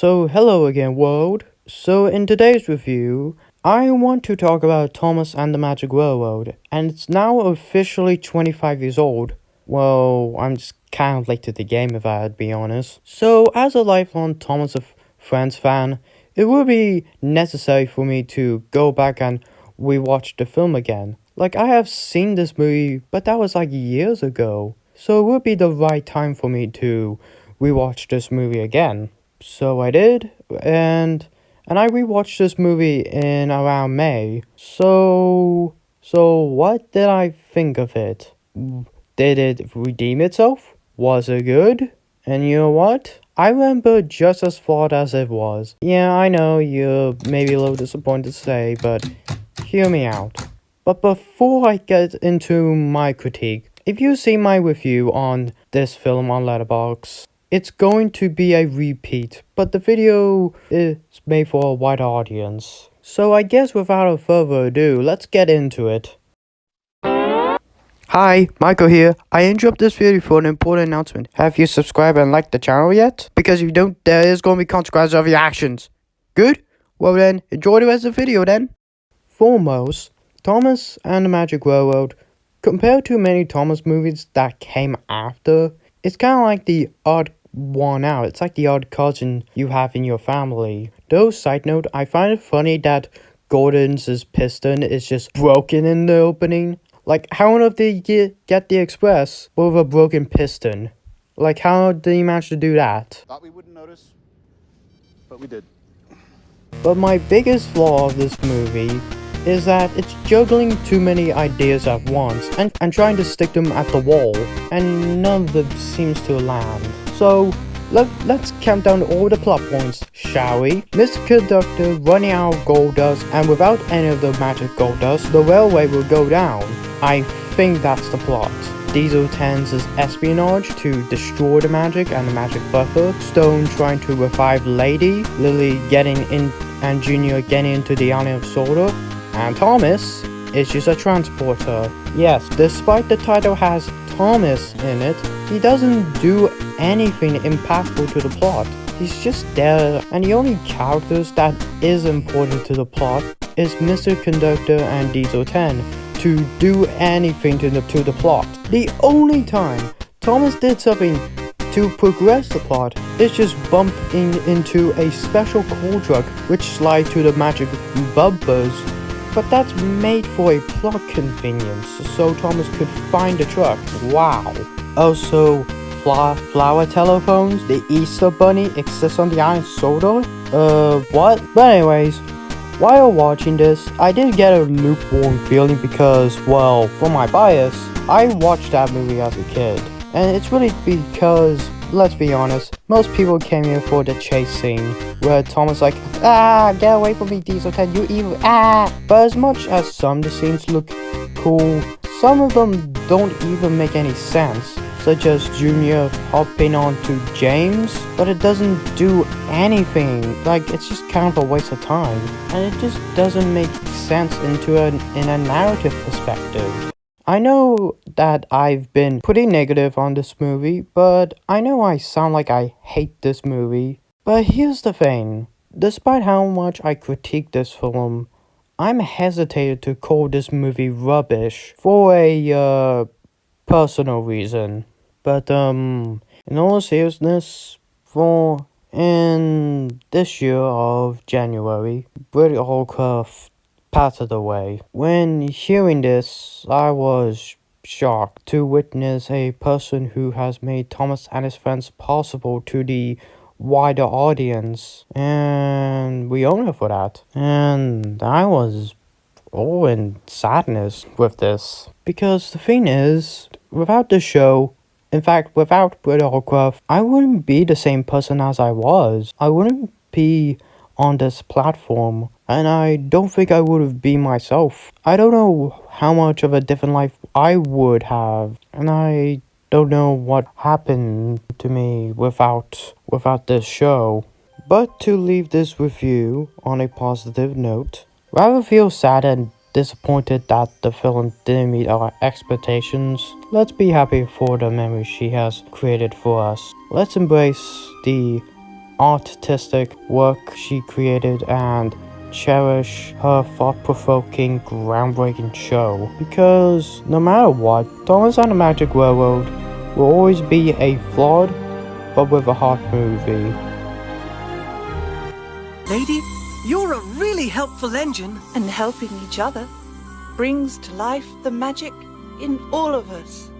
So hello again world. So in today's review, I want to talk about Thomas and the Magic Railroad, and it's now officially 25 years old. Well, I'm just kind of late to the game if I had to be honest. So as a lifelong Thomas of Friends fan, it would be necessary for me to go back and rewatch the film again. Like I have seen this movie, but that was like years ago. So it would be the right time for me to rewatch this movie again. So I did, and I rewatched this movie in around May. So what did I think of it? Did it redeem itself? Was it good? And you know what? I remember just as flawed as it was. Yeah, I know you're maybe a little disappointed to say, but hear me out. But before I get into my critique, if you see my review on this film on Letterboxd, it's going to be a repeat, but the video is made for a wider audience. So I guess without further ado, let's get into it. Hi, Michael here. I interrupt this video for an important announcement. Have you subscribed and liked the channel yet? Because if you don't, there is going to be consequences of your actions. Good? Well then, enjoy the rest of the video then. Foremost, Thomas and the Magic Railroad, compared to many Thomas movies that came after, it's kind of like the odd one out. It's like the odd cousin you have in your family. Though, side note, I find it funny that Gordon's piston is just broken in the opening. Like, how on earth did he get the express with a broken piston? Like, how did he manage to do that? Thought we wouldn't notice, but we did. But my biggest flaw of this movie is that it's juggling too many ideas at once and trying to stick them at the wall, and none of them seems to land. So let's count down all the plot points, shall we? Mr. Conductor running out of gold dust, and without any of the magic gold dust, the railway will go down. I think that's the plot. Diesel 10's espionage to destroy the magic and the magic buffer, Stone trying to revive Lady, Lily getting in and Junior getting into the Island of Sorta, and Thomas is just a transporter. Yes, despite the title has Thomas in it, he doesn't do anything impactful to the plot. He's just there, and the only characters that is important to the plot is Mr. Conductor and Diesel 10 to do anything to the plot. The only time Thomas did something to progress the plot is just bumping into a special coal truck which slide to the magic bumpers, but that's made for a plot convenience so Thomas could find the truck. Wow. Also, flower telephones, the Easter Bunny exists on the island Soda? What? But anyways, while watching this, I did get a lukewarm feeling because, well, for my bias, I watched that movie as a kid. And it's really because, let's be honest, most people came here for the chase scene, where Thomas like, get away from me, Diesel 10, you evil, But as much as some of the scenes look cool, some of them don't even make any sense, such as Junior hopping onto James, but it doesn't do anything. Like, it's just kind of a waste of time, and it just doesn't make sense in a narrative perspective. I know that I've been pretty negative on this movie, but I know I sound like I hate this movie. But here's the thing, despite how much I critique this film, I'm hesitated to call this movie rubbish for a personal reason. But in all seriousness, in this year of January, Brit Allcraft passed away. When hearing this, I was shocked to witness a person who has made Thomas and his friends possible to the wider audience, and we own her for that. And I was all in sadness with this, because the thing is, without the show, in fact, without Brit Allcraft, I wouldn't be the same person as I was. I wouldn't be on this platform, and I don't think I would have been myself. I don't know how much of a different life I would have, and I don't know what happened to me without this show. But to leave this review on a positive note, rather feel sad and disappointed that the film didn't meet our expectations, let's be happy for the memories she has created for us. Let's embrace the artistic work she created and cherish her thought-provoking, groundbreaking show. Because no matter what, Thomas and the Magic Railroad will always be a flawed, but with a heart movie. Lady, you're a really helpful engine. And helping each other brings to life the magic in all of us.